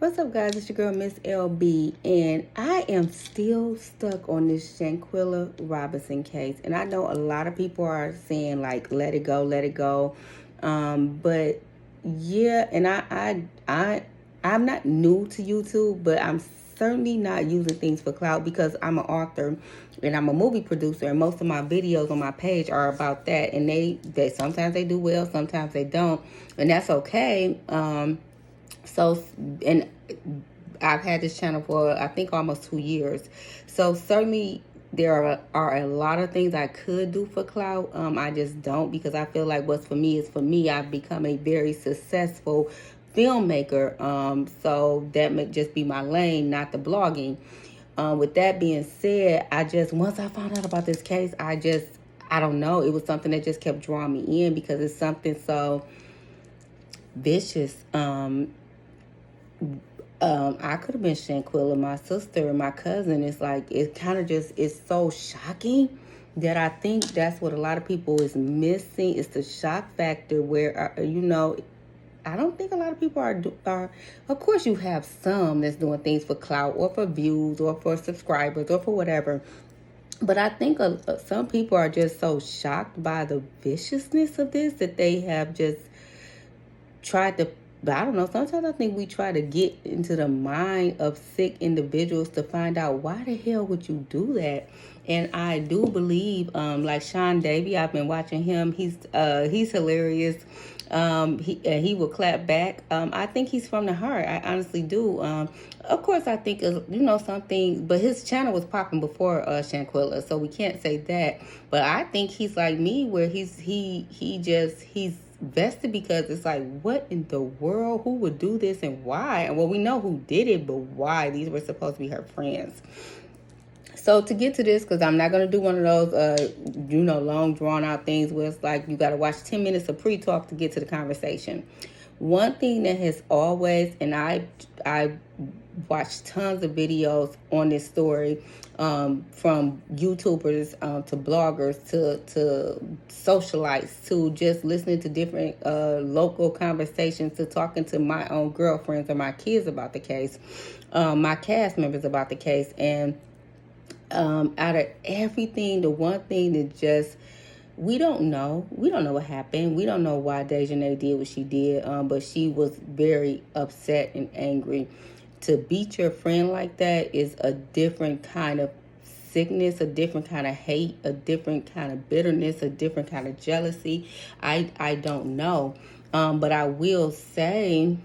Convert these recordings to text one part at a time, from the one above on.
What's up, guys? It's your girl, Miss LB, and I am still stuck on this Shanquella Robinson case. And I know a lot of people are saying, like, let it go, let it go. But yeah, and I'm not new to YouTube, but I'm certainly not using things for clout because I'm an author and I'm a movie producer, and most of my videos on my page are about that. And they sometimes they do well, sometimes they don't, and that's okay. So, and I've had this channel for, I think, almost 2 years. So certainly there are a lot of things I could do for clout. I just don't, because I feel like what's for me is for me. I've become a very successful filmmaker. So that may just be my lane, not the blogging. With that being said, once I found out about this case, I don't know. It was something that just kept drawing me in because it's something so vicious. I could have been Shanquella, my sister, and my cousin. It's like, it kind of just, it's so shocking that I think that's what a lot of people is missing. It's the shock factor where, I don't think a lot of people are, of course you have some that's doing things for clout or for views or for subscribers or for whatever. But I think some people are just so shocked by the viciousness of this that they have just tried to, but I don't know, sometimes I think we try to get into the mind of sick individuals to find out why the hell would you do that. And I do believe, like Sean Davy, I've been watching him. He's hilarious. He will clap back. I think he's from the heart. I honestly do. Of course, I think something, but his channel was popping before Shanquella, so we can't say that. But I think he's like me, where he's vested, because it's like, what in the world? Who would do this and why? And well, we know who did it, but why? These were supposed to be her friends. So to get to this, because I'm not going to do one of those, long drawn out things where it's like you got to watch 10 minutes of pre-talk to get to the conversation. One thing that has always, and I watched tons of videos on this story, from YouTubers to bloggers to socialites to just listening to different local conversations to talking to my own girlfriends or my kids about the case, my cast members about the case. And out of everything, the one thing that just, we don't know what happened. We don't know why Dejanay did what she did, but she was very upset and angry. To beat your friend like that is a different kind of sickness, a different kind of hate, a different kind of bitterness, a different kind of jealousy. I don't know, but I will say,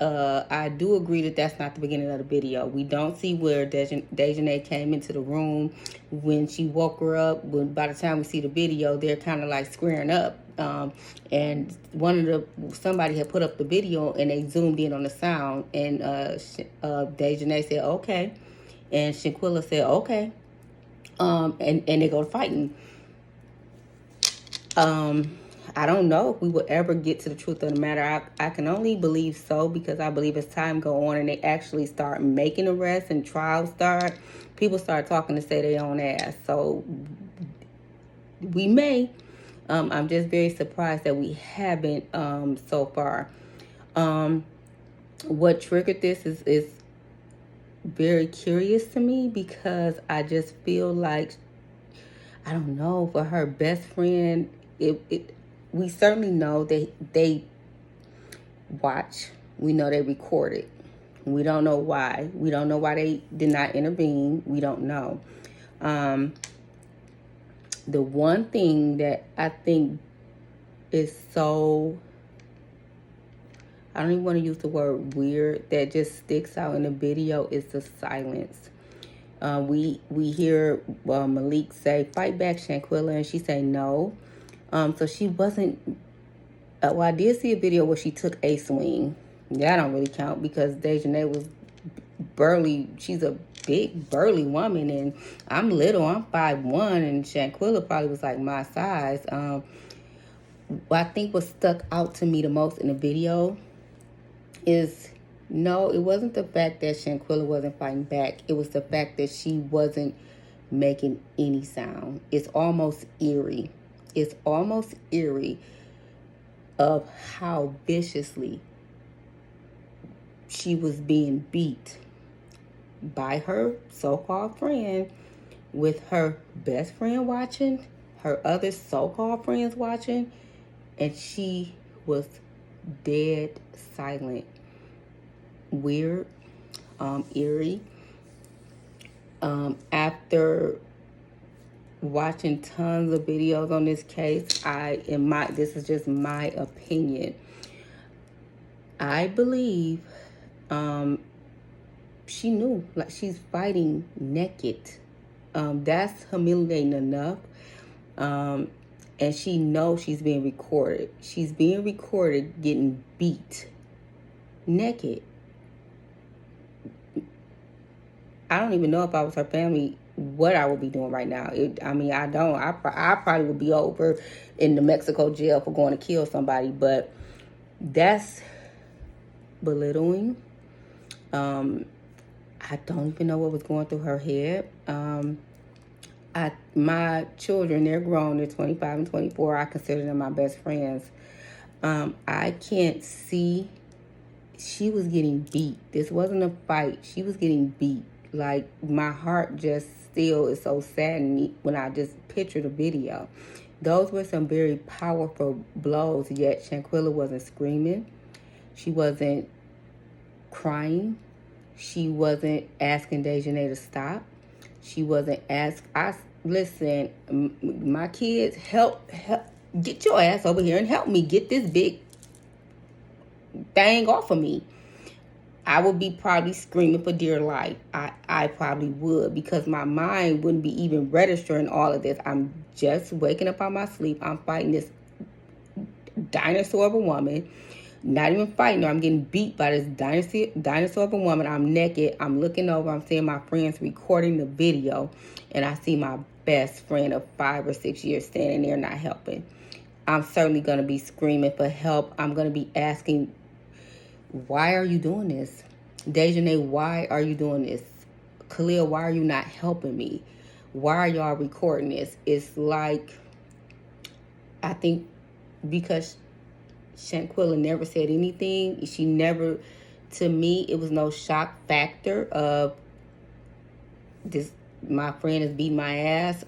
I do agree that that's not the beginning of the video. We don't see where Dejanay came into the room when she woke her up. When by the time we see the video, they're kind of like squaring up. And somebody had put up the video and they zoomed in on the sound, and Dejanay said okay, and Shanquella said okay, and they go fighting. I don't know if we will ever get to the truth of the matter. I can only believe so, because I believe as time go on and they actually start making arrests and trials start, people start talking to say their own ass. So we may. I'm just very surprised that we haven't so far. What triggered this is very curious to me, because I just feel like, I don't know, for her best friend, we certainly know they watch. We know they recorded. We don't know why. We don't know why they did not intervene. We don't know. The one thing that I think is so, I don't even want to use the word weird, that just sticks out in the video is the silence. We hear Malik say, "Fight back, Shanquella," and she say no. So she wasn't, well, I did see a video where she took a swing. That don't really count, because Dejanay was burly. She's a big, burly woman, and I'm little. I'm 5'1", and Shanquella probably was like my size. What I think what stuck out to me the most in the video is, no, it wasn't the fact that Shanquella wasn't fighting back. It was the fact that she wasn't making any sound. It's almost eerie. It's almost eerie of how viciously she was being beat by her so-called friend, with her best friend watching, her other so-called friends watching, and she was dead silent. Weird, eerie. After watching tons of videos on this case, this is just my opinion. I believe she knew, like, she's fighting naked. That's humiliating enough. And she knows she's being recorded. She's being recorded getting beat naked. I don't even know if I was her family what I would be doing right now. I probably would be over in the Mexico jail for going to kill somebody, but that's belittling. I don't even know what was going through her head. My children, they're grown, they're 25 and 24. I consider them my best friends. I can't see. She was getting beat. This wasn't a fight. She was getting beat. Like, my heart just still is so saddened when I just picture the video. Those were some very powerful blows, yet Shanquella wasn't screaming. She wasn't crying. She wasn't asking Dejanay to stop. She wasn't listen, my kids, help, get your ass over here and help me get this big thing off of me. I would be probably screaming for dear life. I probably would, because my mind wouldn't be even registering all of this. I'm just waking up out of my sleep. I'm fighting this dinosaur of a woman. Not even fighting her. I'm getting beat by this dinosaur of a woman. I'm naked. I'm looking over. I'm seeing my friends recording the video. And I see my best friend of 5 or 6 years standing there not helping. I'm certainly going to be screaming for help. I'm going to be asking, why are you doing this? Dejanay, why are you doing this? Khalil, why are you not helping me? Why are y'all recording this? It's like, I think because Shanquella never said anything. She never, to me, it was no shock factor of this. My friend is beating my ass.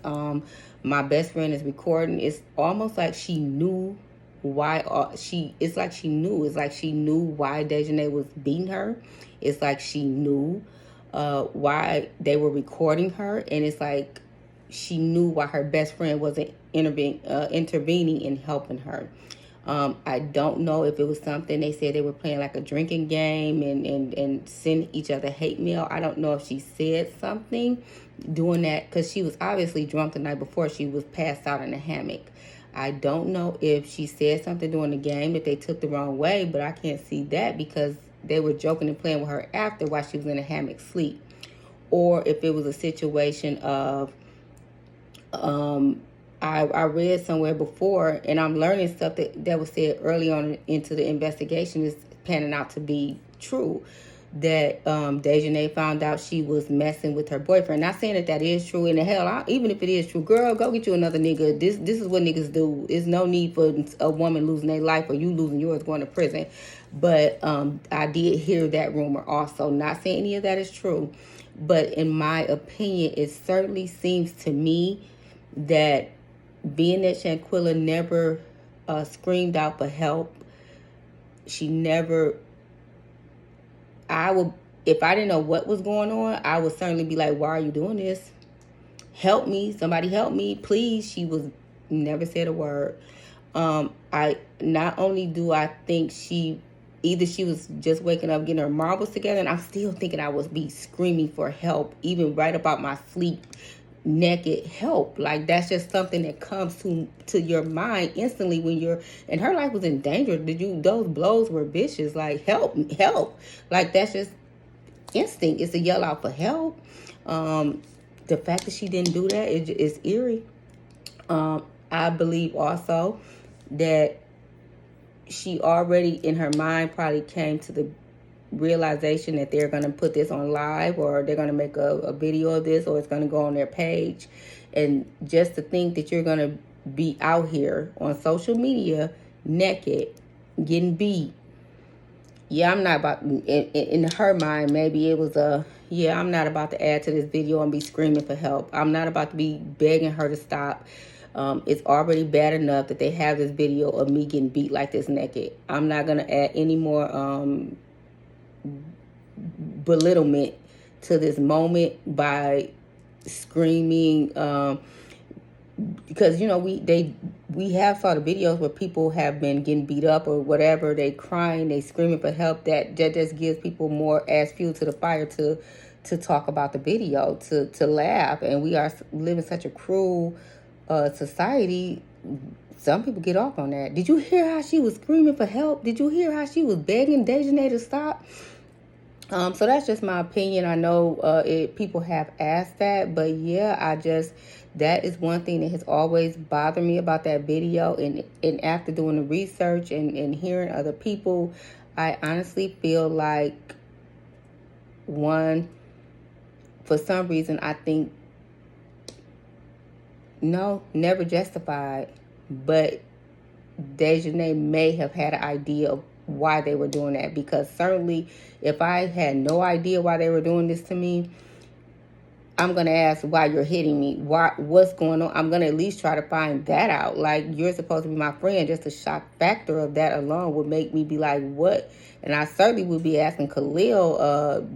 My best friend is recording. It's almost like she knew why. It's like she knew. It's like she knew why Dejanay was beating her. It's like she knew why they were recording her, and it's like she knew why her best friend wasn't intervening and helping her. I don't know if it was something, they said they were playing like a drinking game and send each other hate mail. I don't know if she said something doing that, because she was obviously drunk the night before. She was passed out in a hammock. I don't know if she said something during the game that they took the wrong way, but I can't see that because they were joking and playing with her after while she was in a hammock sleep. Or if it was a situation of, I read somewhere before, and I'm learning stuff that was said early on into the investigation is panning out to be true. That Dejanay found out she was messing with her boyfriend. Not saying that is true. In the hell, even if it is true, girl, go get you another nigga. This is what niggas do. There's no need for a woman losing their life or you losing yours going to prison. But I did hear that rumor also. Not saying any of that is true. But in my opinion, it certainly seems to me that being that Shanquella never screamed out for help, she never, if I didn't know what was going on, I would certainly be like, why are you doing this? Help me, somebody help me, please. She never said a word. Not only do I think either she was just waking up, getting her marbles together, and I'm still thinking I would be screaming for help, even right about my sleep, naked, help. Like, that's just something that comes to your mind instantly when and her life was in danger. Those blows were vicious. Like, help. Like, that's just instinct. It's a yell out for help. The fact that she didn't do that is eerie. I believe also that she already in her mind probably came to the realization that they're going to put this on live, or they're going to make a video of this, or it's going to go on their page. And just to think that you're going to be out here on social media naked, getting beat, yeah, I'm not about, in her mind, maybe it was yeah, I'm not about to add to this video and be screaming for help. I'm not about to be begging her to stop. It's already bad enough that they have this video of me getting beat like this naked. I'm not going to add any more belittlement to this moment by screaming, because you know we have saw the videos where people have been getting beat up or whatever, they crying, they screaming for help. That just gives people more as fuel to the fire to talk about the video, to laugh. And we are living such a cruel society. Some people get off on that. Did you hear how she was screaming for help? Did you hear how she was begging Dejanay to stop? So that's just my opinion. I know people have asked that, but yeah, that is one thing that has always bothered me about that video. And after doing the research and hearing other people, I honestly feel like, one, for some reason, I think, no, never justified, but Dejanay may have had an idea of why they were doing that, because certainly if I had no idea why they were doing this to me, I'm going to ask why you're hitting me. What's going on? I'm going to at least try to find that out. Like, you're supposed to be my friend. Just the shock factor of that alone would make me be like, what? And I certainly would be asking Khalil,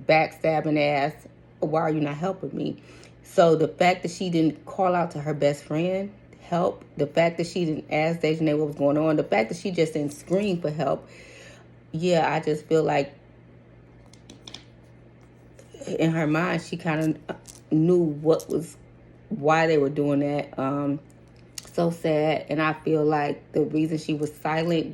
backstabbing ass, why are you not helping me? So the fact that she didn't call out to her best friend, help, the fact that she didn't ask Dejanay what was going on, the fact that she just didn't scream for help, yeah, I just feel like in her mind, she kind of knew why they were doing that. So sad. And I feel like the reason she was silent